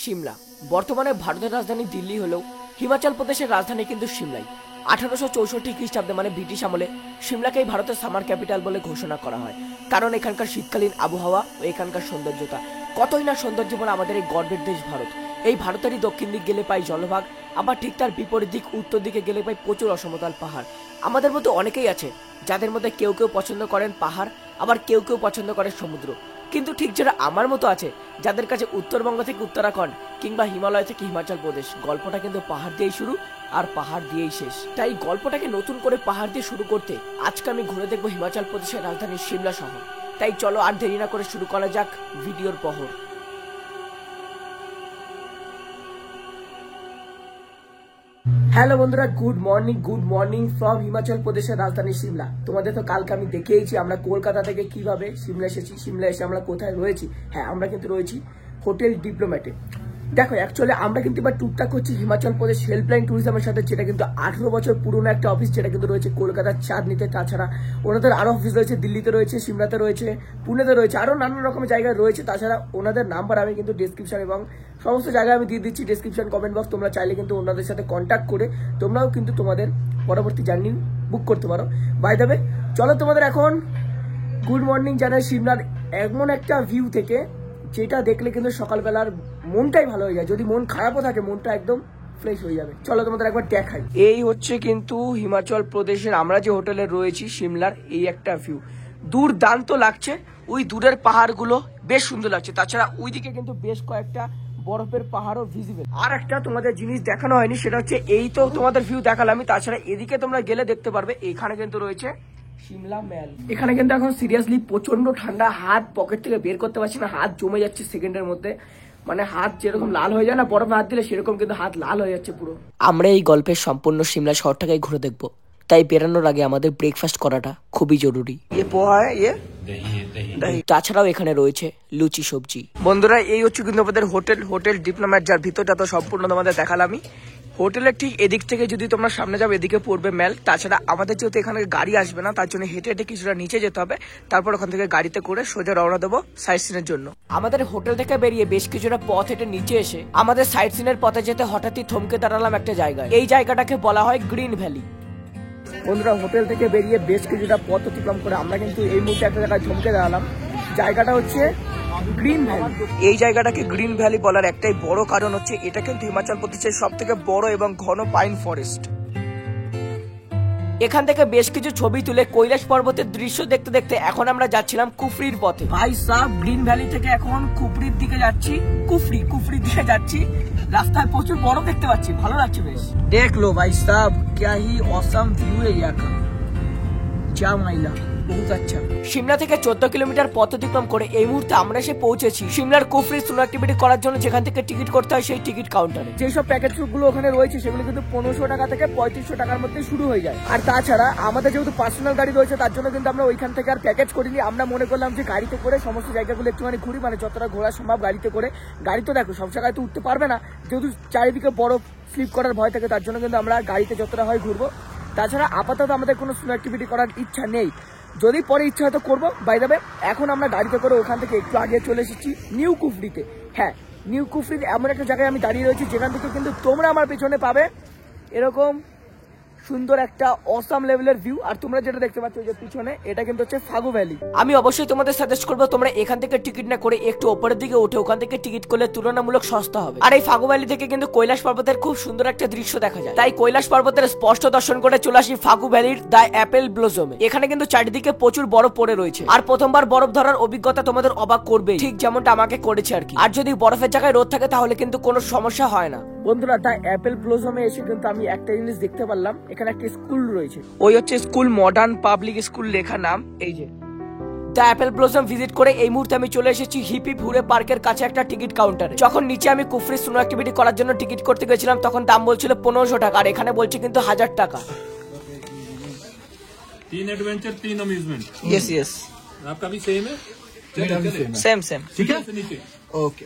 সিমলা বর্তমানে ভারতের রাজধানী দিল্লি হলেও হিমাচল প্রদেশের রাজধানী কিন্তু সিমলাই। 1864 খ্রিস্টাব্দে মানে ব্রিটিশ আমলে সিমলাকেই ভারতের সামার ক্যাপিটাল বলে ঘোষণা করা হয়, কারণ এখানকার শীতকালীন আবহাওয়া ও এখানকার সৌন্দর্যতা। কতই না সৌন্দর্যময় আমাদের এই গর্বের দেশ ভারত। এই ভারতেরই দক্ষিণ দিক গেলে পাই জলভাগ, আবার ঠিক তার বিপরীত দিক উত্তর দিকে গেলে পাই প্রচুর অসমতল পাহাড়। আমাদের মধ্যে অনেকেই আছে যাদের মধ্যে কেউ কেউ পছন্দ করেন পাহাড়, আবার কেউ কেউ পছন্দ করে সমুদ্র। কিন্তু ঠিক যারা আমার মতো আছে, যাদের কাছে উত্তরবঙ্গ থেকে উত্তরাখণ্ড কিংবা হিমালয় থেকে হিমাচল প্রদেশ, গল্পটা কিন্তু পাহাড় দিয়েই শুরু আর পাহাড় দিয়েই শেষ। তাই গল্পটাকে নতুন করে পাহাড় দিয়ে শুরু করতে আজকে আমি ঘুরে দেখবো হিমাচল প্রদেশের রাজধানী সিমলা শহর। তাই চলো আর দেরি না করে শুরু করা যাক ভিডিওর বহর। হ্যালো বন্ধুরা, গুড মর্নিং ফ্রম হিমাচল প্রদেশের রাজধানী সিমলা। তোমাদের তো কালকে আমি দেখিয়েছি আমরা কলকাতা থেকে কিভাবে সিমলা এসেছি। সিমলা এসে আমরা কোথায় রয়েছি? হ্যাঁ, আমরা কিন্তু রয়েছি হোটেল ডিপ্লোম্যাটে। দেখো, অ্যাকচুয়ালি আমরা কিন্তু এবার ট্যুরটা করছি হিমাচল প্রদেশ হেল্পলাইন ট্যুরিজমের সাথে, যেটা কিন্তু 18 বছর পুরনো একটা অফিস, যেটা কিন্তু রয়েছে কলকাতার চাঁদনীতে। তাছাড়া ওনাদের আরো অফিস রয়েছে দিল্লিতে রয়েছে, সিমলাতে রয়েছে, পুনেতে রয়েছে, আরো নানান রকমের জায়গায় রয়েছে। তাছাড়া ওনাদের নাম্বার আমি কিন্তু ডিসক্রিপশন এবং সমস্ত জায়গায় আমি দিয়ে দিচ্ছি, ডিসক্রিপশন কমেন্ট বক্স। তোমরা চাইলে কিন্তু ওনাদের সাথে কন্ট্যাক্ট করে তোমরাও কিন্তু তোমাদের পরবর্তী জার্নি বুক করতে পারো। বাই দ্য ওয়ে, চলো তোমাদের এখন গুড মর্নিং জানাই সিমলার এমন একটা ভিউ থেকে, যেটা দেখলে কিন্তু সকালবেলার মনটাই ভালো হয়ে যায়। যদি মন খারাপও থাকে, মনটা একদম ফ্রেশ হয়ে যাবে। চলো তোমাদের একবার দেখাই। এই হচ্ছে কিন্তু হিমাচল প্রদেশের আমরা যে হোটেলে রয়েছি সিমলার এই একটা ভিউ। দুর্দান্ত লাগছে, ওই দূরের পাহাড়গুলো বেশ সুন্দর লাগছে। তাছাড়া ওইদিকে কিন্তু বেশ কয়েকটা বরফের পাহাড়ও ভিজিবল। আর একটা তোমাদের জিনিস দেখানো হয়নি, সেটা হচ্ছে এই তো তোমাদের ভিউ দেখালাম। তাছাড়া এদিকে তোমরা গেলে দেখতে পারবে এখানে কিন্তু রয়েছে সিমলা ম্যাল। এখানে কিন্তু এখন সিরিয়াসলি প্রচন্ড ঠান্ডা, হাত পকেট থেকে বের করতে পারছি না, হাত জমে যাচ্ছে সেকেন্ডের মধ্যে। মানে হাত যেরকম লাল হয়ে যায় না বরফে হাত দিলে, সেরকম কিন্তু হাত লাল হয়ে যাচ্ছে পুরো। আমরা এই গল্পের সম্পূর্ণ সিমলা শহরটাকে ঘুরে দেখবো, তাই বেরানোর আগে আমাদের ব্রেকফাস্ট করাটা খুবই জরুরি। তাছাড়াও এখানে রয়েছে লুচি সবজি। বন্ধুরা, এই হচ্ছে কিন্তু আমাদের হোটেল ডিপ্লোম্যাট, যার ভিতরটা তো সম্পূর্ণ তোমাদের দেখালামই। হোটেলের ঠিক এদিক থেকে যদি তোমরা সামনে যাও, এদিকে পড়বে ম্যাল। তাছাড়া আমাদের যেহেতু এখানে গাড়ি আসবে না, তার জন্য হেঁটে হেঁটে কিছুটা নিচে যেতে হবে। তারপর ওখান থেকে গাড়িতে করে সোজা রওনা দেবো সাইট সিনের জন্য। আমাদের হোটেল থেকে বেরিয়ে বেশ কিছুটা পথ হেঁটে নিচে এসে আমাদের সাইট সিনের পথে যেতে হঠাৎই থমকে দাঁড়ালাম একটা জায়গায়। এই জায়গাটাকে বলা হয় গ্রিন ভ্যালি। বন্ধুরা, হোটেল থেকে বেরিয়ে বেশ কিছুটা পথ অতিক্রম করে আমরা কিন্তু এই মুহূর্তে একটা জায়গায় থমকে দাঁড়ালাম। জায়গাটা হচ্ছে গ্রিন ভ্যালি। এই জায়গাটাকে গ্রিন ভ্যালি বলার একটাই বড় কারণ হচ্ছে এটা কিন্তু হিমাচল প্রদেশের সব থেকে বড় এবং ঘন পাইন ফরেস্ট। এখান থেকে বেশ কিছু ছবি তুলে কৈলাস পর্বতের দৃশ্য দেখতে দেখতে এখন আমরা যাচ্ছিলাম কুফরির পথে। ভাই সাহ, গ্রিন ভ্যালি থেকে এখন কুফরির দিকে যাচ্ছি। কুফরির দিকে যাচ্ছি। রাস্তায় প্রচুর বরফ দেখতে পাচ্ছি, ভালো লাগছে বেশ। দেখ লো ভাই সাহ, क्या ही औसम व्यू है यहाँ का। যা মাইলা, বহুত আচ্ছা। সিমলা থেকে 14 কিলোমিটার পথ অতিক্রম করে এই মুহূর্তে আমরা এসে পৌঁছেছি সিমলার কুফরি স্নো অ্যাক্টিভিটি করার জন্য, যেখান থেকে টিকিট করতে হয় সেই টিকিট কাউন্টারে। যেসব প্যাকেজ গুলো ওখানে রয়েছে সেগুলো কিন্তু 1500 টাকা থেকে 3500 টাকার মধ্যে শুরু হয়ে যায়। আর তাছাড়া আমাদের যেহেতু পার্সোনাল গাড়ি রয়েছে, তার জন্য কিন্তু আমরা ওইখান থেকে আর প্যাকেজ করিনি। আমরা মনে করলাম যে গাড়িতে করে সমস্ত জায়গাগুলো একটুখানি ঘুরি, মানে যতটা ঘোরা সম্ভব গাড়িতে করে। গাড়ি তো দেখো সব জায়গায় তো উঠতে পারবে না, যেহেতু চারিদিকে বরফ স্লিপ করার ভয় থাকে, তার জন্য কিন্তু আমরা গাড়িতে যতটা হয় ঘুরবো। তাছাড়া আপাতত আমাদের কোনো স্নো অ্যাক্টিভিটি করার ইচ্ছা নেই, যদি পরে ইচ্ছা হয়তো করবো। বাই দ্য ওয়ে, এখন আমরা গাড়িতে করে ওখান থেকে একটু আগে চলে এসেছি নিউ কুফরিতে। হ্যাঁ, নিউ কুফরির এমন একটা জায়গায় আমি দাঁড়িয়ে রয়েছি, যেখান থেকে কিন্তু তোমরা আমার পেছনে পাবে এরকম সুন্দর একটা অসাম লেভেলের ভিউ। আর তোমরা যেটা দেখতে পাচ্ছ যে পিছনে, এটা কিন্তু হচ্ছে ফাগু ভ্যালি। আমি অবশ্যই তোমাদের সাজেস্ট করবো তোমরা এখান থেকে টিকিট না করে একটু ওপরের দিকে উঠে ওখান থেকে টিকিট করলে তুলনামূলক সস্তা হবে। আর এই ফাগু ভ্যালি থেকে কিন্তু কৈলাস পর্বতের খুব সুন্দর একটা দৃশ্য দেখা যায়। তাই কৈলাস পর্বতের স্পষ্ট দর্শন করে চলে আসি ফাগু ভ্যালির দ্য অ্যাপেল ব্লজমে। এখানে কিন্তু চারিদিকে প্রচুর বরফ পড়ে রয়েছে, আর প্রথমবার বরফ ধরার অভিজ্ঞতা তোমাদের অবাক করবে, ঠিক যেমনটা আমাকে করেছে আর কি। আর যদি বরফের জায়গায় রোদ থাকে তাহলে কিন্তু কোনো সমস্যা হয় না। বন্ধুরা, দ্য অ্যাপেল ব্লজমে এসে কিন্তু আমি একটা জিনিস দেখতে পারলাম, এখানে একটা স্কুল রয়েছে। ওই হচ্ছে স্কুল, মডার্ন পাবলিক স্কুল লেখা নাম। এই যে দ্য অ্যাপেল ব্লসম ভিজিট করে এই মুহূর্তে আমি চলে এসেছি হিপি ভুরে পার্কের কাছে একটা টিকিট কাউন্টারে। যখন নিচে আমি কুফরি স্নো অ্যাক্টিভিটি করার জন্য টিকিট করতে গেছিলাম, তখন দাম বলছিল 1500 টাকা, আর এখানে বলছে কিন্তু 1000 টাকা। 3 एडवेंचर 3 अम्यूजमेंट। यस आपका भी सेम है? सेम ठीक है, नीचे। ওকে।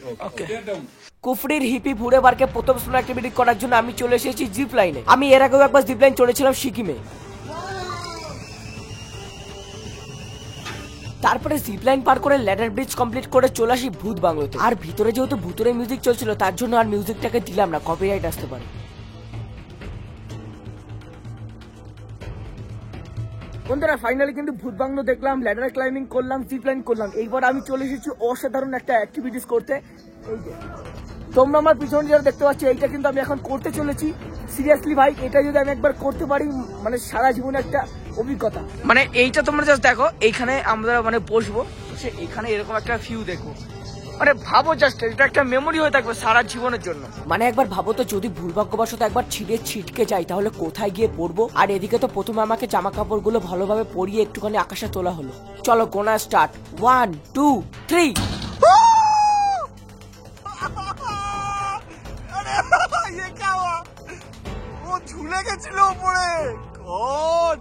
কুফরির হিপি ভুরে পার্কে প্রথম স্নো অ্যাক্টিভিটি করার জন্য আমি চলে এসেছি জিপ লাইনে। আমি এর আগেও একবার জিপ লাইন চড়েছিলাম সিকিমে। তারপরে জিপলাইন পার করে ল্যাডার ব্রিজ কমপ্লিট করে চলে আসি ভূত বাংলোতে। আর ভিতরে যেহেতু ভূতের মিউজিক চলছিল তার জন্য আর মিউজিকটাকে দিলাম না, কপিরাইট আসতে পারে। বন্ধুরা ফাইনালি কিন্তু ভূত বাংলো দেখলাম, ল্যাডার ক্লাইম্বিং করলাম, জিপলাইন করলাম। এইবার আমি চলে এসেছি অসাধারণ একটা অ্যাক্টিভিটিস করতে। এই যে তোমরা আমার পিছনে যারা দেখতে পাচ্ছ, এইটা কিন্তু আমি এখন করতে চলেছি। সিরিয়াসলি ভাই, এটা যদি আমি একবার করতে পারি মানে সারা জীবনে একটা অভিজ্ঞতা। মানে এইটা তোমরা জাস্ট দেখো, এইখানে আমরা মানে বসবো, সে এখানে এরকম একটা ভিউ দেখবো, মানে ভাবো জাস্ট এটা একটা মেমোরি হয়ে থাকবে সারা জীবনের জন্য। মানে একবার ভাবো তো, যদি ভুলভাগ্যবশত একবার ছিটকে যাই তাহলে কোথায় গিয়ে পড়বো। আর এদিকে তো প্রথমে আমাকে জামা কাপড়গুলো ভালোভাবে পরিয়ে একটুখানি আকাশে তোলা হলো। চলো গোনা স্টার্ট, 1 2 3। ও ঝুলে গেছিল উপরে। গড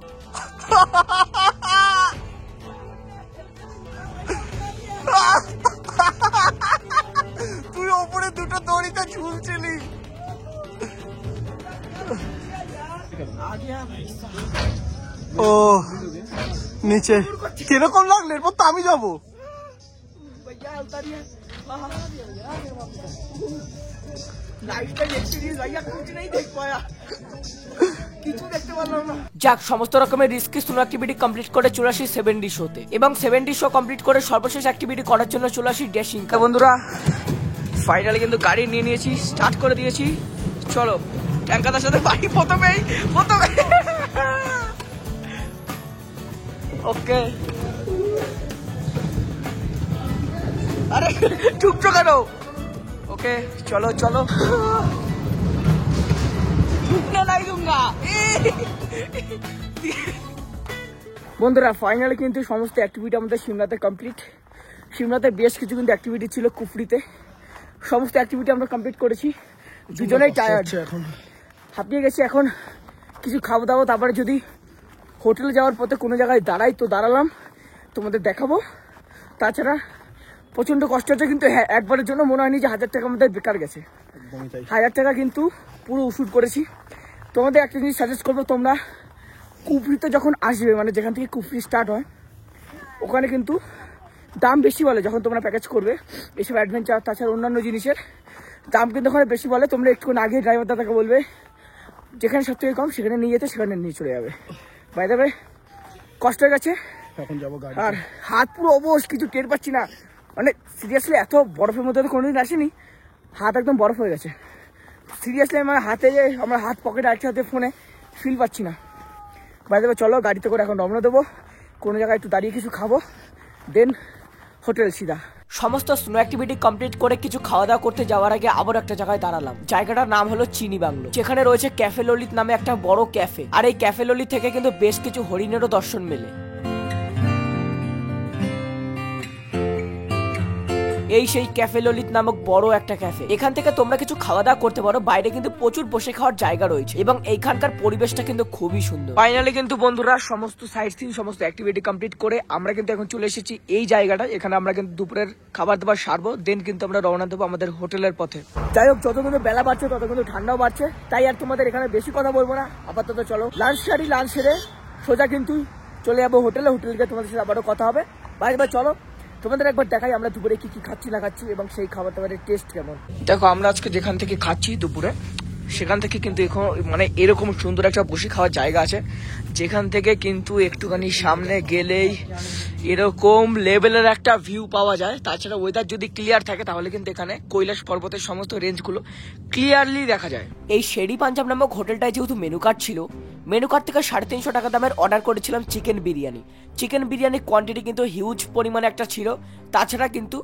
তুই ওপরে দুটো দড়িতে ঝুলছিলি। ও নিচে কিরকম লাগলো? এরপর তো আমি যাবো। যাক, সমস্ত রকমের রিস্কি স্নো অ্যাক্টিভিটি কমপ্লিট করে চলে আসি 7D শোতে। এবং 7D শো কমপ্লিট করে সর্বশেষ অ্যাক্টিভিটি করার জন্য চলে আসি ড্যাশিং। বন্ধুরা ফাইনালি কিন্তু গাড়ি নিয়ে নিয়েছি, স্টার্ট করে দিয়েছি। চলো ট্যাঙ্কাদার সাথে বাড়ি প্রথমে। ওকে, আরে ঢুকছো কেন? ওকে চলো চলো। বন্ধুরা ফাইনালি কিন্তু সমস্ত অ্যাক্টিভিটি আমাদের সিমলাতে কমপ্লিট। সিমলাতে বেশ কিছু কিন্তু অ্যাক্টিভিটি ছিল কুফরিতে, সমস্ত অ্যাক্টিভিটি আমরা কমপ্লিট করেছি। দুজনেই টায়ার্ড, এখন হাঁপিয়ে গেছি। এখন কিছু খাওয়া দাওয়া, তারপরে যদি হোটেলে যাওয়ার পথে কোনো জায়গায় দাঁড়াই তো দাঁড়ালাম, তোমাদের দেখাবো। তাছাড়া প্রচন্ড কষ্ট হচ্ছে, কিন্তু হ্যাঁ একবারের জন্য মনে হয়নি যে 1000 টাকা আমাদের বেকার গেছে। 1000 টাকা কিন্তু পুরো উসুল করেছি। তোমাদের একটা জিনিস সাজেস্ট করবো, তোমরা কুফরিতে যখন আসবে, মানে যেখান থেকে কুফরি স্টার্ট হয়, ওখানে কিন্তু দাম বেশি বলে। যখন তোমরা প্যাকেজ করবে এইসব অ্যাডভেঞ্চার তাছাড়া অন্যান্য জিনিসের দাম কিন্তু ওখানে বেশি বলে। তোমরা একটুক্ষণ আগে ড্রাইভার দাদাকে বলবে যেখানে সব থেকে কম সেখানে নিয়ে যেতে, সেখানে নিয়ে চলে যাবে। বাই দ্য ওয়ে কষ্ট হয়ে গেছে এখন যাবো গাড়ি, আর হাত পুরো অবশ, কিছু টের পাচ্ছি না। মানে সিরিয়াসলি এত বরফের মধ্যে তো কোনোদিন আসেনি, হাত একদম বরফ হয়ে গেছে। সিরিয়াসলি আমার হাতে যে আমার হাত পকেটে আছে, হাতে ফোনে ফিল পাচ্ছি না। বাইরে দেবে, চলো গাড়িতে করে এখন রওনা দেবো। কোনো জায়গায় একটু দাঁড়িয়ে কিছু খাবো, দেন হোটেল সিধা। সমস্ত স্নো অ্যাক্টিভিটি কমপ্লিট করে কিছু খাওয়া দাওয়া করতে যাওয়ার আগে আবার একটা জায়গায় দাঁড়ালাম। জায়গাটার নাম হলো চিনি বাংলো, যেখানে রয়েছে ক্যাফে ললিত নামে একটা বড় ক্যাফে। আর এই ক্যাফে ললিত থেকে কিন্তু বেশ কিছু হরিণেরও দর্শন মেলে। এই সেই ক্যাফে ললিত নামক বড় একটা ক্যাফে। এখান থেকে তোমরা কিছু খাওয়া দাওয়া করতে পারো। বাইরে কিন্তু প্রচুর বসে খাওয়ার জায়গা রয়েছে এবং এইখানকার পরিবেশটা কিন্তু খুবই সুন্দর। ফাইনালি কিন্তু বন্ধুরা সমস্ত সাইট সিন সমস্ত অ্যাক্টিভিটি কমপ্লিট করে আমরা কিন্তু এখন চলে এসেছি এই জায়গাটা। এখানে আমরা কিন্তু দুপুরের খাবার দাবার সারবো, দেন কিন্তু আমরা রওনা দেবো আমাদের হোটেলের পথে। যাই হোক, যত কিন্তু বেলা বাড়ছে তত কিন্তু ঠান্ডাও বাড়ছে, তাই আর তোমাদের এখানে বেশি কথা বলবো না। আপাতত চলো লাঞ্চ সারি, লাঞ্চ সেরে সোজা কিন্তু চলে যাবো হোটেলে। হোটেলে গিয়ে তোমাদের সাথে আবারও কথা হবে। ভাই এবার চলো তোমাদের একবার দেখাই আমরা দুপুরে কি কি খাচ্ছি না খাচ্ছি এবং সেই খাবার দাবারের টেস্ট কেমন। দেখো আমরা আজকে যেখান থেকে খাচ্ছি দুপুরে, সেখান থেকে কিন্তু এখন মানে এরকম সুন্দর একটা বসে খাওয়ার জায়গা আছে, যেখান থেকে কিন্তু একটুখানি সামনে গেলেই এরকম লেভেলের একটা ভিউ পাওয়া যায়। তাছাড়া ওয়েদার যদি ক্লিয়ার থাকে তাহলে কিন্তু এখানে কৈলাস পর্বতের সমস্ত রেঞ্জগুলো ক্লিয়ারলি দেখা যায়। এই শেরি পাঞ্জাব নামক হোটেলটায় যেহেতু মেনু কার্ড ছিল, মেনু কার্ড থেকে 350 টাকা দামের অর্ডার করেছিলাম চিকেন বিরিয়ানি। চিকেন বিরিয়ানির কোয়ান্টিটি কিন্তু হিউজ পরিমাণে একটা ছিল। তাছাড়া কিন্তু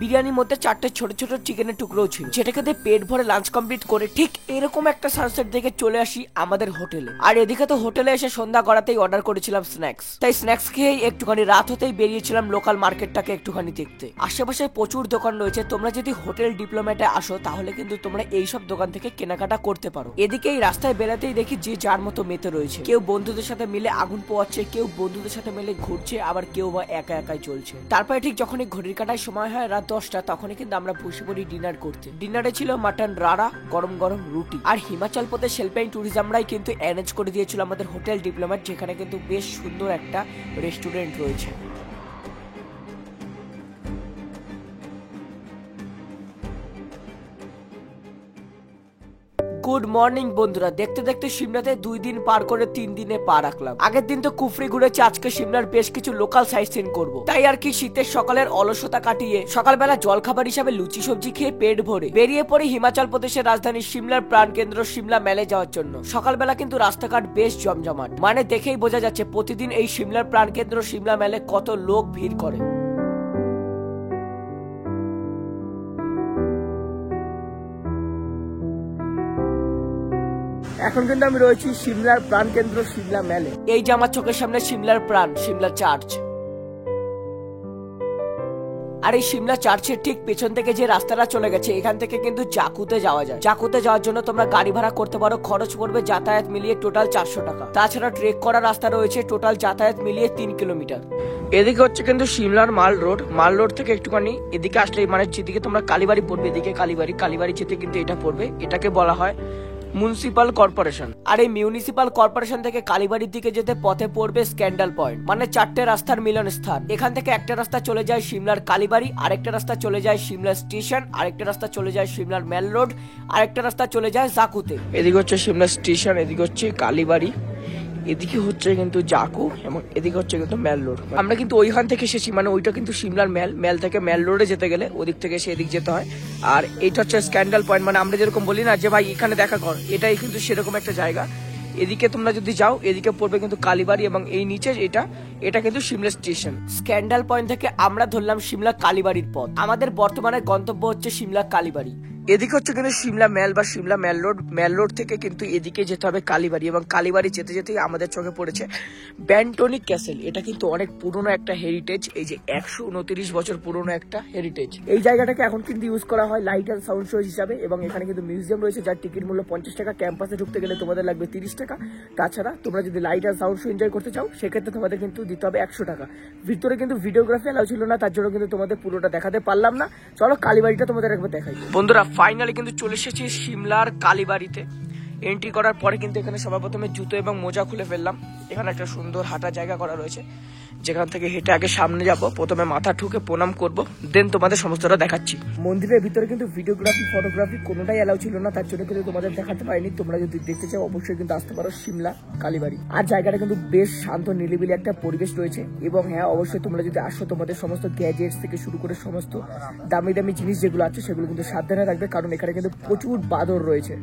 বিরিয়ানির মধ্যে 4টে ছোট ছোট চিকেনের টুকরোও ছিল, যেটাকে দিয়ে পেট ভরে লাঞ্চ কমপ্লিট করে ঠিক এরকম একটা সানসেট দেখে চলে আসি আমাদের হোটেলে। আর এদিকে তো হোটেলে এসে সন্ধ্যা গড়াতেই অর্ডার করেছিলাম স্ন্যাক্স, তাই স্ন্যাক্স খেয়েই একটুখানি রাত হতেই বেরিয়েছিলাম লোকাল মার্কেটটাকে একটুখানি দেখতে। আশেপাশে প্রচুর দোকান রয়েছে, তোমরা যদি হোটেল ডিপ্লোম্যাটে আসো তাহলে কিন্তু তোমরা এইসব দোকান থেকে কেনাকাটা করতে পারো। এদিকে এই রাস্তায় বেড়াতেই দেখি যে যার মতো মেতে রয়েছে, কেউ বন্ধুদের সাথে মিলে আগুন পোয়াচ্ছে, কেউ বন্ধুদের সাথে মিলে ঘুরছে, আবার কেউ বা একা একাই চলছে। তারপরে ঠিক যখনই ঘড়ির কাটায় সময় হয় রাত 10টা, তখনই কিন্তু আমরা বসে পড়ি ডিনার করতে। ডিনারে ছিল মাটন রাড়া, গরম গরম রুটি। আর হিমাচল প্রদেশ হেল্পলাইন ট্যুরিজমরাই কিন্তু অ্যারেঞ্জ করে দিয়েছিল আমাদের হোটেল ডিপ্লোম্যাট, যেখানে কিন্তু বেশ সুন্দর একটা রেস্টুরেন্ট রয়েছে। গুড মর্নিং বন্ধুরা, দেখতে দেখতে সিমলাতে 2 দিন পার করে 3 দিনে পা রাখলাম। আগের দিন তো কুফরি ঘুরেছি, আজকে সিমলার বেশ কিছু লোকাল সাইট সিন করবো। তাই আর কি শীতের সকালের অলসতা কাটিয়ে সকালবেলা জলখাবার হিসাবে লুচি সবজি খেয়ে পেট ভরে বেরিয়ে পড়ি হিমাচল প্রদেশের রাজধানী সিমলার প্রাণকেন্দ্র সিমলা মেলে যাওয়ার জন্য। সকালবেলা কিন্তু রাস্তাঘাট বেশ জমজমাট, মানে দেখেই বোঝা যাচ্ছে প্রতিদিন এই সিমলার প্রাণকেন্দ্র সিমলা মেলে কত লোক ভিড় করে। এখন কিন্তু আমি রয়েছি সিমলার প্রাণকেন্দ্র সিমলা মেলে। এই যে আমার চোখের সামনে সিমলার প্রাণ সিমলা চার্চ, আর এই সিমলা চার্চের ঠিক পেছন থেকে যে রাস্তাটা চলে গেছে এখান থেকে কিন্তু জাকুতে যাওয়া যায়। জাকুতে যাওয়ার জন্য তোমরা গাড়ি ভাড়া করতে পারো, খরচ পড়বে যাতায়াত মিলিয়ে টোটাল 400 টাকা। তাছাড়া ট্রেক করার রাস্তা রয়েছে টোটাল যাতায়াত মিলিয়ে 3 কিলোমিটার। এদিকে হচ্ছে কিন্তু সিমলার মাল রোড থেকে একটুখানি এদিকে আসলে মানে যেদিকে তোমরা কালীবাড়ি পড়বে, এদিকে কালীবাড়ি যেতে কিন্তু এটা পড়বে। এটাকে বলা হয় মিউনিসিপাল কর্পোরেশন। আর এই মিউনিসিপাল কর্পোরেশন থেকে কালীবাড়ির দিকে যেতে পথে পড়বে স্ক্যান্ডাল পয়েন্ট, মানে 4টে রাস্তার মিলন স্থান। এখান থেকে একটা রাস্তা চলে যায় সিমলার কালীবাড়ি, আরেকটা রাস্তা চলে যায় সিমলা স্টেশন, আরেকটা রাস্তা চলে যায় সিমলার মেল রোড, আরেকটা রাস্তা চলে যায় জাকুতে। এদিকে হচ্ছে সিমলা স্টেশন, এদিকে হচ্ছে কালীবাড়ি, এদিকে হচ্ছে কিন্তু জাকু এবং এদিকে হচ্ছে কিন্তু মেল রোড। আমরা কিন্তু ওইখান থেকে এসেছি, মানে ওইটা কিন্তু সিমলার মেল থেকে মেল রোডে যেতে গেলে ওদিক থেকে এসে এদিক যেতে হয়। আর এইটা হচ্ছে স্ক্যান্ডাল পয়েন্ট, মানে আমরা যেরকম বলি না যে ভাই এখানে দেখা কর, এটাই কিন্তু সেরকম একটা জায়গা। এদিকে তোমরা যদি যাও এদিকে পড়বে কিন্তু কালীবাড়ি এবং এই নিচে এটা কিন্তু সিমলা স্টেশন। স্ক্যান্ডাল পয়েন্ট থেকে আমরা ধরলাম সিমলা কালীবাড়ির পথ। আমাদের বর্তমানে গন্তব্য হচ্ছে সিমলা কালীবাড়ি। এদিকে হচ্ছে কিন্তু সিমলা মেল বা সিমলা মেল রোড থেকে কিন্তু এদিকে যেতে হবে কালীবাড়ি, এবং কালীবাড়ি যেতে যেতেই আমাদের চোখে পড়েছে ব্যান্টনিক ক্যাসেল। এটা কিন্তু অনেক পুরনো একটা হেরিটেজ, এই যে 129 বছর পুরনো একটা হেরিটেজ। এই জায়গাটাকে এখন কিন্তু ইউজ করা হয় লাইট অ্যান্ড সাউন্ড শো হিসাবে, এবং এখানে কিন্তু মিউজিয়াম রয়েছে যার টিকিট মূল্য 50 টাকা। ক্যাম্পাসে ঢুকতে গেলে তোমাদের লাগবে 30 টাকা। তাছাড়া তোমরা যদি light and sound show enjoy করতে চাও সেক্ষেত্রে তোমাদের কিন্তু দিতে হবে 100 টাকা। ভিতরে কিন্তু ভিডিওগ্রাফি এলাও ছিল না, তার জন্য কিন্তু তোমাদের পুরোটা দেখাতে পারলাম না। চলো কালীবাড়িটা তোমাদের একবার দেখাই। বন্ধুরা ফাইনালি কিন্তু চলে এসেছি সিমলার কালীবাড়িতে। এন্ট্রি করার পরে কিন্তু এখানে সবার প্রথমে জুতো এবং মোজা খুলে ফেললাম। এখানে একটা সুন্দর হাঁটা জায়গা করা রয়েছে, যেখান থেকে হেঁটে আগে সামনে যাব। প্রথমে মাথা ঠুকে প্রণাম করব, দেন তোমাদের সমস্তটা দেখাচ্ছি। মন্দিরের ভিতরে কিন্তু ভিডিওগ্রাফি ফটোগ্রাফি কোনোটাই এলাও ছিল না, তার জন্য কিন্তু তোমাদের দেখাতে পারিনি। তোমরা যদি দেখতে চাও অবশ্যই কিন্তু আসতে পারো সিমলা কালীবাড়ি। আর জায়গাটা কিন্তু বেশ শান্ত নিরিবিলি একটা পরিবেশ রয়েছে, এবং হ্যাঁ অবশ্যই তোমরা যদি আসো তোমাদের সমস্ত গ্যাজেটস থেকে শুরু করে সমস্ত দামি দামি জিনিস যেগুলো আছে সেগুলো কিন্তু সাবধানে রাখবে, কারণ এখানে কিন্তু প্রচুর বাদর রয়েছে।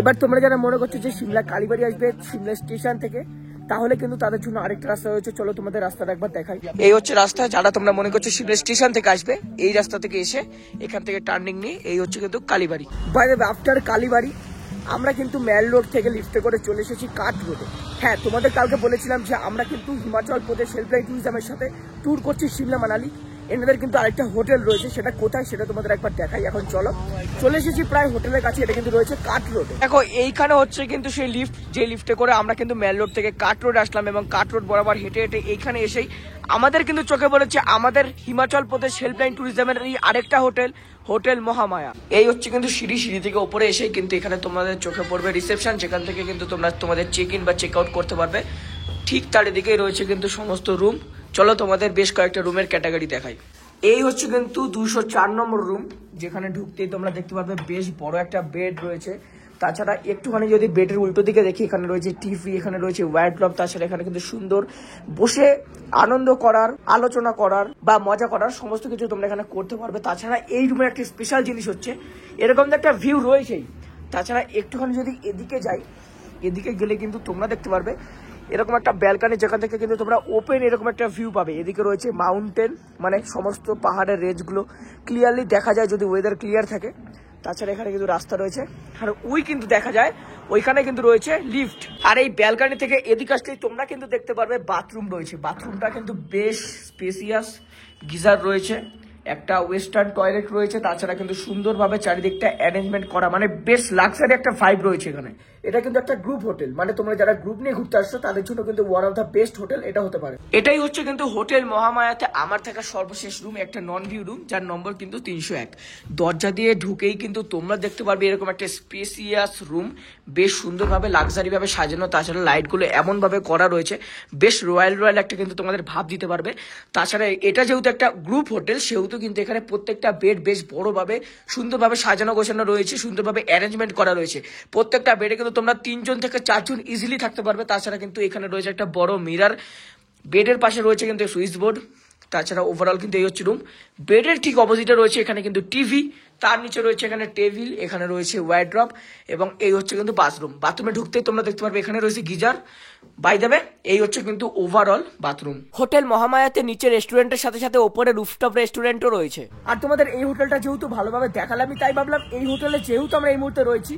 এবার তোমরা যারা মনে করছো যে সিমলা কালীবাড়ি আসবে সিমলা স্টেশন থেকে, তাহলে কিন্তু তাদের জন্য আরেকটা রাস্তা রয়েছে। চলো তোমাদের রাস্তাটা একবার দেখাই। এই হচ্ছে রাস্তা, যারা তোমরা মনে করছো সিমলা স্টেশন থেকে আসবে, এই রাস্তা থেকে এসে এখান থেকে টার্নিং নিয়ে এই হচ্ছে কিন্তু কালীবাড়ি। বাই দ্য ওয়ে, আফটার কালীবাড়ি আমরা কিন্তু মেল রোড থেকে লিফটে করে চলে এসেছি কাঠ রোডে। হ্যাঁ, তোমাদের কালকে বলেছিলাম যে আমরা কিন্তু হিমাচল প্রদেশ হেল্পলাইন ট্যুরিজমের সাথে ট্যুর করছি সিমলা মানালি। এনাদের কিন্তু আরেকটা হোটেল রয়েছে, সেটা কোথায় সেটা তোমাদের একবার দেখাই। এখন চলো, চলে এসেছি প্রায় হোটেলের কাছে। এটা কিন্তু রয়েছে কাঠ রোডে। দেখো এইখানে হচ্ছে কিন্তু সেই লিফট, যে লিফটে করে আমরা কিন্তু মেল রোড থেকে কাঠ রোড আসলাম, এবং কাঠ রোড বরাবর হেঁটে হেঁটে এইখানে এসেই আমাদের কিন্তু চোখে পড়েছে আমাদের হিমাচল প্রদেশ হেল্পলাইন ট্যুরিজমের এই আরেকটা হোটেল মহামায়া। এই হচ্ছে কিন্তু সিঁড়ি থেকে উপরে এসেই কিন্তু এখানে তোমাদের চোখে পড়বে রিসেপশন, যেখান থেকে কিন্তু তোমরা তোমাদের চেক ইন বা চেক আউট করতে পারবে। ঠিক তার এদিকেই রয়েছে কিন্তু সমস্ত রুম। চলো তোমাদের বেশ কয়েকটা রুমের ক্যাটাগরি দেখাই। এই হচ্ছে কিন্তু 204 নম্বর রুম, যেখানে ঢুকতেই তোমরা দেখতে পাবে বেশ বড় একটা বেড রয়েছে। তাছাড়া একটুখানি যদি বেডের উল্টো দিকে দেখি, এখানে রয়েছে টিভি, এখানে রয়েছে ওয়ার্ডরোব। তাছাড়া এখানে কিন্তু সুন্দর বসে আনন্দ করার, আলোচনা করার বা মজা করার সমস্ত কিছু তোমরা এখানে করতে পারবে। তাছাড়া এই রুমের একটা স্পেশাল জিনিস হচ্ছে এরকম একটা ভিউ রয়েছেই। তাছাড়া একটুখানি যদি এদিকে যাই, এদিকে গেলে কিন্তু তোমরা দেখতে পারবে এরকম একটা ব্যালকানি, যেখান থেকে কিন্তু তোমরা ওপেন এরকম একটা ভিউ পাবে। এদিকে রয়েছে মাউন্টেন, মানে সমস্ত পাহাড়ের রেঞ্জগুলো ক্লিয়ারলি দেখা যায় যদি ওয়েদার ক্লিয়ার থাকে। তাছাড়া এখানে কিন্তু রাস্তা রয়েছে, আর ওই কিন্তু দেখা যায় ওইখানে কিন্তু রয়েছে লিফট। আর এই ব্যালকানি থেকে এদিকে আসলেই তোমরা কিন্তু দেখতে পারবে বাথরুম রয়েছে। বাথরুমটা কিন্তু বেশ স্পেসিয়াস, গিজার রয়েছে, একটা ওয়েস্টার্ন টয়লেট রয়েছে। তাছাড়া কিন্তু সুন্দরভাবে চারিদিকটা অ্যারেঞ্জমেন্ট করা, মানে বেশ লাক্সারি একটা ভাইব রয়েছে এখানে। এটা কিন্তু একটা গ্রুপ হোটেল, মানে তোমরা যারা গ্রুপ নিয়ে ঘুরতে আসছো তাদের জন্য কিন্তু one of the best hotel এটা হতে পারে। এটাই হচ্ছে কিন্তু হোটেল মহামায়াতে আমার থাকা সর্বশেষ রুম, একটা নন ভিউ রুম, যার নম্বর কিন্তু 301। দরজা দিয়ে ঢুকেই কিন্তু তোমরা দেখতে পারবে এরকম একটা স্পেসিয়াস রুম, বেশ সুন্দরভাবে লাক্সারি ভাবে সাজানো। তাছাড়া লাইটগুলো এমন ভাবে করা রয়েছে, বেশ রয়্যাল একটা কিন্তু তোমাদের ভাব দিতে পারবে। তাছাড়া এটা যেহেতু একটা গ্রুপ হোটেল, সেহেতু যেহেতু কিন্তু এখানে প্রত্যেকটা বেড বেশ বড়ভাবে সুন্দরভাবে সাজানো গোছানো রয়েছে, সুন্দরভাবে অ্যারেঞ্জমেন্ট করা রয়েছে। প্রত্যেকটা বেডে কিন্তু তোমরা 3 জন থেকে 4 জন ইজিলি থাকতে পারবে। তাছাড়া কিন্তু এখানে রয়েছে একটা বড় মিরার, বেডের পাশে রয়েছে কিন্তু সুইচ বোর্ড। তাছাড়া ওভারঅল কিন্তু এই হচ্ছে রুম। বেডের ঠিক অপোজিটে রয়েছে এখানে কিন্তু টিভি, তার নিচে রয়েছে এখানে টেবিল, এখানে রয়েছে ওয়ার্ড্রপ এবং এই হচ্ছে কিন্তু বাথরুম। বাথরুমে ঢুকতেই তোমরা দেখতে পারবে এখানে রয়েছে গিজার। বাই দ্য ওয়ে, এই হচ্ছে কিন্তু ওভারঅল বাথরুম। হোটেল মহামায়াতে নিচে রেস্টুরেন্টের সাথে সাথে ওপরে রুফটপ রেস্টুরেন্টও রয়েছে। আর তোমাদের এই হোটেলটা যেহেতু ভালোভাবে দেখালামই, তাই ভাবলাম এই হোটেলে যেহেতু আমরা এই মুহূর্তে রয়েছি,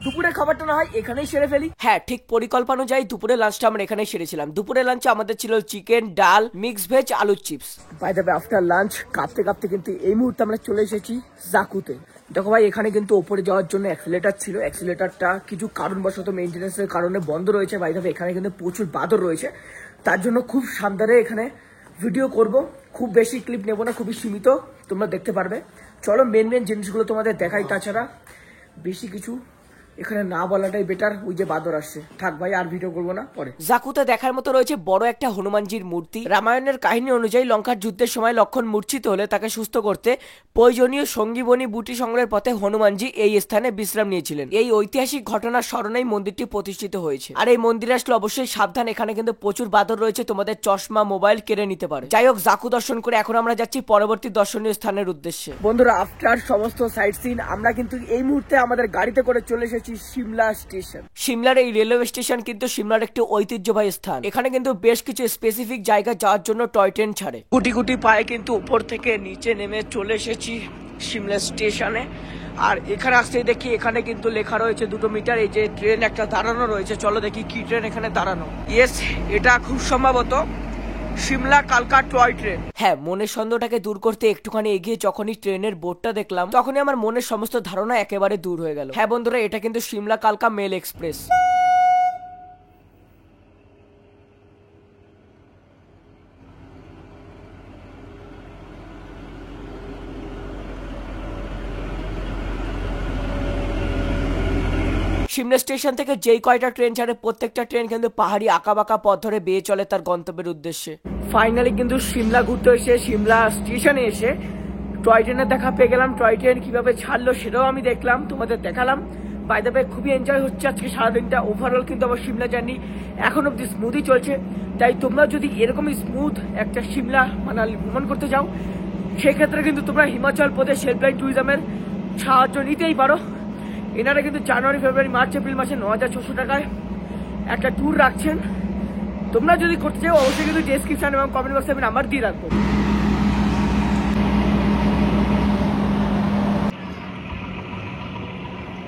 দুপুরের খাবারটা না হয় এখানেই সেরে ফেলি। হ্যাঁ, ঠিক পরিকল্পনা অনুযায়ী দুপুরের লাঞ্চটা আমরা এখানেই সেরেছিলাম। দুপুরের লাঞ্চে আমাদের ছিল চিকেন, ডাল, মিক্স ভেজ, আলুর চিপস। By the way, after lunch কাঁপতে কাঁপতে কিন্তু এই মুহূর্তে আমরা চলে এসেছি জাকুতে। দেখো ভাই, এখানে কিন্তু ওপরে যাওয়ার জন্য অ্যাক্সিলেটার ছিল, অ্যাক্সিলেটারটা কিছু কারণবশত মেইনটেনেন্সের কারণে বন্ধ রয়েছে। বাই দ্য ওয়ে, এখানে কিন্তু প্রচুর বাদর রয়েছে, তার জন্য খুব সাবধানে এখানে ভিডিও করব। খুব বেশি ক্লিপ নেব না, খুবই সীমিত, তোমরা দেখতে পারবে। চলো মেন জিনিসগুলো তোমাদের দেখাই। তাছাড়া বেশি কিছু এখানে না বলাটাই বেটার, ওই যে বাদর আসছে। থাক ভাই, আর ভিডিও করবো না, পরে। জাকুতে দেখার মতো রয়েছে বড় একটা হনুমানজির মূর্তি। রামায়ণের কাহিনী অনুযায়ী লঙ্কার যুদ্ধের সময় লক্ষণ মূর্ছিত হলে তাকে সুস্থ করতে প্রয়োজনীয় সঙ্গীবনী বুটি সংগ্রহের পথে হনুমানজি এই স্থানে বিশ্রাম নিয়েছিলেন। এই ঐতিহাসিক ঘটনার স্মরণেই মন্দিরটি প্রতিষ্ঠিত হয়েছে। আর এই মন্দিরে আসলে অবশ্যই সাবধান, এখানে কিন্তু প্রচুর বাদর রয়েছে, তোমাদের চশমা, মোবাইল কেড়ে নিতে পারে। যাই হোক, জাকু দর্শন করে এখন আমরা যাচ্ছি পরবর্তী দর্শনীয় স্থানের উদ্দেশ্যে। বন্ধুরা, আফটার সমস্ত সাইট সিন আমরা কিন্তু এই মুহূর্তে আমাদের গাড়িতে করে চলে এসেছি সিমলা স্টেশন। সিমলার এই রেলওয়ে স্টেশন কিন্তু সিমলার একটি ঐতিহ্যবাহী স্থান। এখানে কিন্তু বেশ কিছু স্পেসিফিক জায়গা যাওয়ার জন্য টয় ট্রেন ছাড়ে। গুটি গুটি পায়ে কিন্তু উপর থেকে নিচে নেমে চলে এসেছি সিমলা স্টেশনে। আর এখানে আসতেই দেখি এখানে কিন্তু লেখা রয়েছে 2 মিটার। এই যে ট্রেন একটা দাঁড়ানো রয়েছে, চলো দেখি কি ট্রেন এখানে দাঁড়ানো। ইয়েস, এটা খুব সম্ভবত সিমলা কালকা টয় ট্রেন। হ্যাঁ, মনের সন্দেহটাকে দূর করতে একটুখানি এগিয়ে যখনই ট্রেনের বোর্ডটা দেখলাম, তখনই আমার মনের সমস্ত ধারণা একেবারে দূর হয়ে গেল। হ্যাঁ বন্ধুরা, এটা কিন্তু সিমলা কালকা মেল এক্সপ্রেস। সিমলা স্টেশন থেকে যেই কয়টা ট্রেন ছাড়ে প্রত্যেকটা ট্রেন কিন্তু পাহাড়ি আঁকাবাঁকা পথ ধরে বেয়ে চলে তার গন্তব্যের উদ্দেশ্যে। ফাইনালি কিন্তু সিমলা ঘুরতে এসে সিমলা স্টেশনে এসে টয় ট্রেনের দেখা পেয়ে গেলাম। টয় ট্রেন কিভাবে ছাড়লো সেটাও আমি দেখলাম, তোমাদের দেখালাম। বাই দ্য ওয়ে, খুবই এনজয় হচ্ছে আজকে সারাদিনটা। ওভারঅল কিন্তু আমার সিমলা জার্নি এখন অব্দি স্মুথই চলছে। তাই তোমরা যদি এরকমই স্মুথ একটা সিমলা মানালি ভ্রমণ করতে যাও, সেক্ষেত্রে কিন্তু তোমরা হিমাচল প্রদেশ হেল্পলাইন ট্যুরিজমের সাহায্য নিতেই পারো। এনারা কিন্তু জানুয়ারি, ফেব্রুয়ারি, মার্চ, এপ্রিল মাসে 9600 টাকায় একটা ট্যুর রাখছেন। তোমরা যদি করতে চাও অবশ্যই কিন্তু ডেসক্রিপশন এবং কমেন্ট বক্সে আমি নাম্বার দিয়ে রাখবো।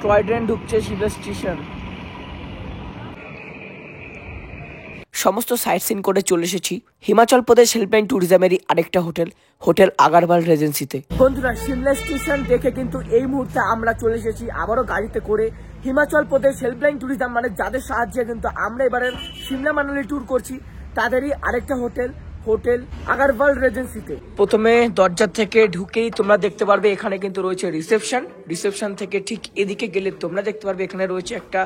টয় ট্রেন ঢুকছে সিমলা স্টেশন। সমস্ত সাইট সিন করে চলে এসেছি হিমাচল প্রদেশ হেল্পলাইন ট্যুরিজমেরই আরেকটা হোটেল, হোটেল আগারওয়াল রেজেন্সিতে। বন্ধুরা, সিমলা স্টেশন দেখে কিন্তু এই মুহূর্তে আমরা চলে এসেছি আবারও গাড়িতে করে হিমাচল প্রদেশ হেল্পলাইন ট্যুরিজম, মানে যাদের সাহায্যে কিন্তু আমরা এবারে সিমলা মানালি ট্যুর করছি, তাদেরই আরেকটা হোটেল, হোটেল আগারওয়াল রেজেন্সিতে। প্রথমে দরজা থেকে ঢুকেই তোমরা দেখতে পারবে এখানে কিন্তু রয়েছে রিসেপশন। রিসেপশন থেকে ঠিক এদিকে গেলে তোমরা দেখতে পারবে এখানে রয়েছে একটা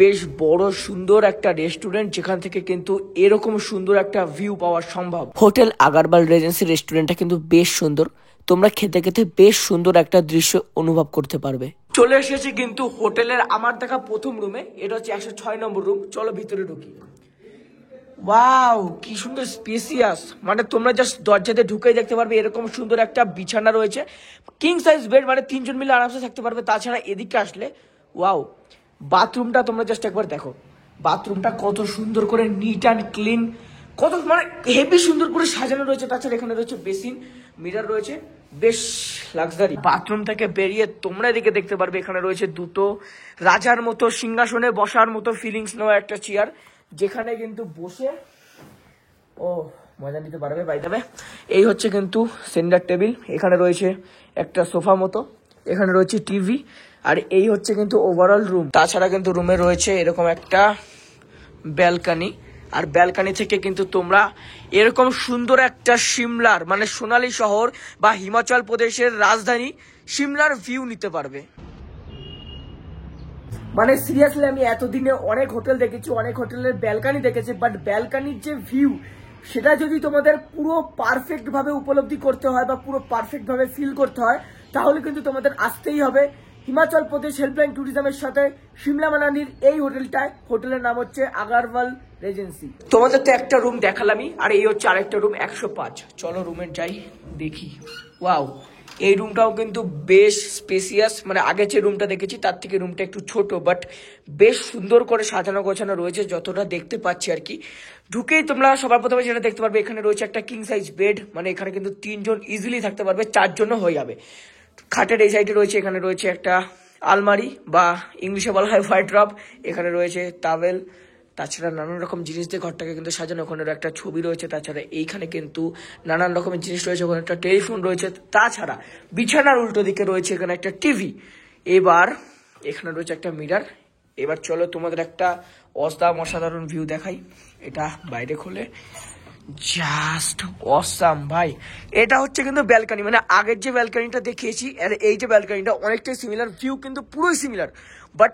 বেশ বড় সুন্দর একটা রেস্টুরেন্ট, যেখান থেকে কিন্তু এরকম সুন্দর একটা ভিউ পাওয়া সম্ভব। হোটেল আগারওয়াল রেজেন্সি রেস্টুরেন্টটা কিন্তু বেশ সুন্দর, তোমরা খেতে খেতে বেশ সুন্দর একটা দৃশ্য অনুভব করতে পারবে। চলে এসেছি কিন্তু হোটেলের আমার দেখা প্রথম রুমে। এটা হচ্ছে 106 নম্বর রুম। চলো ভিতরে ঢুকি। ওয়াও, কি সুন্দর স্পেসিয়াস, মানে তোমরা জাস্ট দরজাতে ঢুকেই দেখতে পারবে এরকম সুন্দর একটা বিছানা রয়েছে, কিং সাইজ বেড, মানে 3 জন মিলে আরামসে থাকতে পারবে। তাছাড়া এদিকে আসলে ওয়াও, বাথরুমটা তোমরা জাস্ট একবার দেখো, বাথরুমটা কত সুন্দর করে নিট অ্যান্ড ক্লিন, কত মানে হেভি সুন্দর করে সাজানো রয়েছে। তাছাড়া এখানে রয়েছে বেসিন, মিরর রয়েছে, বেশ লাক্সারি। বাথরুম থেকে বেরিয়ে তোমরা এদিকে দেখতে পারবে এখানে রয়েছে 2টো রাজার মতো সিংহাসনে বসার মতো ফিলিংস নেওয়া একটা চেয়ার, যেখানে কিন্তু বসে মজা নিতে পারবে। বাই দ্য ওয়ে, এই হচ্ছে কিন্তু সেন্টার টেবিল, এখানে রয়েছে একটা সোফা মতো, এখানে রয়েছে টিভি, আর এই হচ্ছে কিন্তু ওভারঅল রুম। তাছাড়া কিন্তু রুমে রয়েছে এরকম একটা ব্যালকানি, আর ব্যালকানি থেকে কিন্তু তোমরা এরকম সুন্দর একটা সিমলার, মানে সোনালী শহর বা হিমাচল প্রদেশের রাজধানী সিমলার ভিউ নিতে পারবে। মানে সিরিয়াসলি আমি এতদিনে অনেক হোটেল দেখেছি, অনেক হোটেলের ব্যালকানি দেখেছি, বাট ব্যালকানির যে ভিউ সেটা যদি তোমাদের পুরো পারফেক্ট ভাবে উপলব্ধি করতে হয় বা পুরো পারফেক্ট ভাবে ফিল করতে হয়, তাহলে কিন্তু তোমাদের আসতেই হবে হিমাচল প্রদেশ হেল্পলাইন ট্যুরিজমের সাথে সিমলা মানালির এই হোটেলটায়। হোটেলের নাম হচ্ছে আগারওয়াল রেজেন্সি। তোমাদের তো একটা রুম দেখালামই, আর এই হচ্ছে আরেকটা রুম 105। চলো রুমে যাই, দেখি। ওয়াও, এই রুমটাও কিন্তু বেশ স্পেসিয়াস, মানে আগে যে রুমটা দেখেছি তার থেকে রুমটা একটু ছোট, বাট বেশ সুন্দর করে সাজানো গোছানো রয়েছে যতটা দেখতে পাচ্ছি আর কি। ঢুকেই তোমরা সবার প্রথমে যেটা দেখতে পারবে, এখানে রয়েছে একটা কিং সাইজ বেড, মানে এখানে কিন্তু 3 জন ইজিলি থাকতে পারবে, 4 জনও হয়ে যাবে। খাটের এই সাইডে রয়েছে, এখানে রয়েছে একটা আলমারি বা ইংলিশে বলা হয় ওয়ার্ড্রব, এখানে রয়েছে টাওয়েল, তাছাড়া নানান রকম জিনিস দিয়ে ঘরটাকে কিন্তু সাজানো। ওখানে একটা ছবি রয়েছে, তাছাড়া এইখানে কিন্তু নানান রকমের জিনিস রয়েছে, ওখানে একটা টেলিফোন রয়েছে, তাছাড়া বিছানার উল্টো দিকে রয়েছে এখানে একটা টিভি। এবার এখানে রয়েছে একটা মিরার। এবার চলো তোমাদের একটা অসাধারণ ভিউ দেখাই। এটা বাইরে খুলে জাস্ট অসাম ভাই। এটা হচ্ছে কিন্তু ব্যালকনি, মানে আগের যে ব্যালকনিটা দেখিয়েছি আর এই যে ব্যালকনিটা অনেকটাই সিমিলার, ভিউ কিন্তু পুরোই সিমিলার। বাট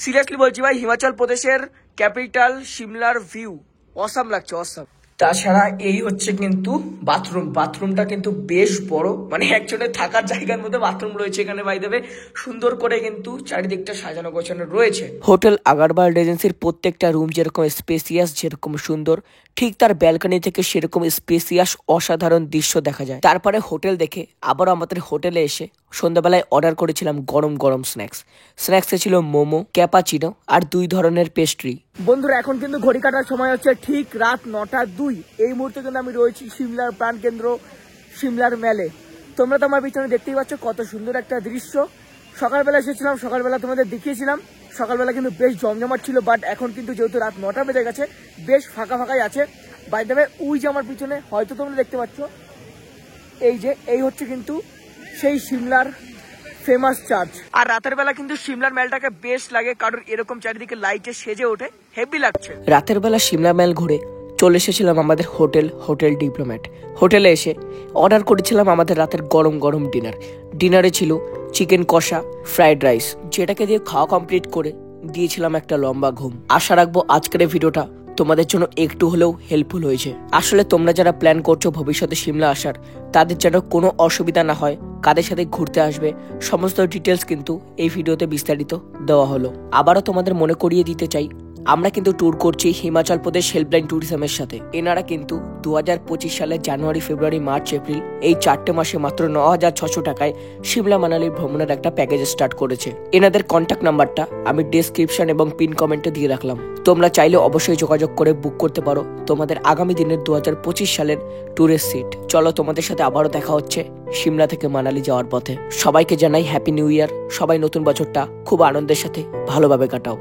সিরিয়াসলি বলছি ভাই, হিমাচল প্রদেশের ক্যাপিটাল সিমলার ভিউ অসাম লাগছে, অসাম। তাছাড়া এই হচ্ছে কিন্তু বাথরুম। বাথরুমটা কিন্তু বেশ বড়, মানে একজনের থাকার জায়গার মধ্যে বাথরুম রয়েছে এখানে। বাই দেবে সুন্দর করে কিন্তু চারিদিকটা সাজানো গোছানো রয়েছে। হোটেল আগারওয়াল রেজেন্সির প্রত্যেকটা রুম যেরকম স্পেসিয়াস, যেরকম সুন্দর, ঠিক তার ব্যালকনি থেকে সেরকম স্পেসিয়াস অসাধারণ দৃশ্য দেখা যায়। তারপরে হোটেল দেখে আবারও আমাদের হোটেলে এসে সন্ধ্যাবেলায় অর্ডার করেছিলাম গরম গরম স্ন্যাক্সে ছিল মোমো, ক্যাপাচিনো আর 2 ধরনের পেস্ট্রি। বন্ধুরা এখন কিন্তু ঘড়ি কাটার সময় হচ্ছে ঠিক রাত 9:02। এই মুহূর্তে কিন্তু আমি রয়েছি সিমলার প্রাণকেন্দ্র সিমলার মেলে। তোমরা তো আমার পিছনে দেখতেই পাচ্ছ কত সুন্দর একটা দৃশ্য। সকালবেলা এসেছিলাম, সকালবেলা তোমাদের দেখিয়েছিলাম, সকালবেলা কিন্তু বেশ জমজমাট ছিল, বাট এখন কিন্তু যেহেতু রাত 9টা বেজে গেছে বেশ ফাঁকা ফাঁকাই আছে। বাই দ্য ওয়ে, ওই যে আমার পিছনে হয়তো তোমরা দেখতে পাচ্ছ, এই হচ্ছে কিন্তু সেই সিমলার ফেমাস চার্চ। আর রাতের বেলা কিন্তু সিমলার মেলটাকে বেশ লাগে, কারণ এরকম চারিদিকে লাইটে সেজে ওঠে, হেভি লাগছে। রাতের বেলা সিমলা মেল ঘুরে চলে এসেছিলাম আমাদের হোটেল ডিপ্লোম্যাট। হোটেলে এসে অর্ডার করেছিলাম আমাদের রাতের গরম গরম ডিনারে ছিল চিকেন কষা, ফ্রাইড রাইস, যেটাকে দিয়ে খাওয়া কমপ্লিট করে দিয়েছিলাম একটা লম্বা ঘুম। আশা রাখবো আজকের এই ভিডিওটা তোমাদের জন্য একটু হলেও হেল্পফুল হয়েছে। আসলে তোমরা যারা প্ল্যান করছো ভবিষ্যতে সিমলা আসার, তাদের যেন কোনো অসুবিধা না হয়, কাদের সাথে ঘুরতে আসবে, সমস্ত ডিটেলস কিন্তু এই ভিডিওতে বিস্তারিত দেওয়া হলো। আবারও তোমাদের মনে করিয়ে দিতে চাই, আমরা কিন্তু ট্যুর করছি হিমাচল প্রদেশ হেল্পলাইন ট্যুরিজমের সাথে। এনারা কিন্তু 2025 সালের জানুয়ারি, ফেব্রুয়ারি, মার্চ, এপ্রিল এই 4টে মাসে মাত্র 9,600 টাকায় সিমলা মানালির ভ্রমণের একটা প্যাকেজ স্টার্ট করেছে। এনাদের কন্ট্যাক্ট নাম্বারটা আমি ডেসক্রিপশন এবং পিন কমেন্টে দিয়ে রাখলাম। তোমরা চাইলে অবশ্যই যোগাযোগ করে বুক করতে পারো তোমাদের আগামী দিনের 2025 সালের ট্যুরের সিট। চলো তোমাদের সাথে আবারও দেখা হচ্ছে সিমলা থেকে মানালি যাওয়ার পথে। সবাইকে জানাই হ্যাপি নিউ ইয়ার। সবাই নতুন বছরটা খুব আনন্দের সাথে ভালোভাবে কাটাও।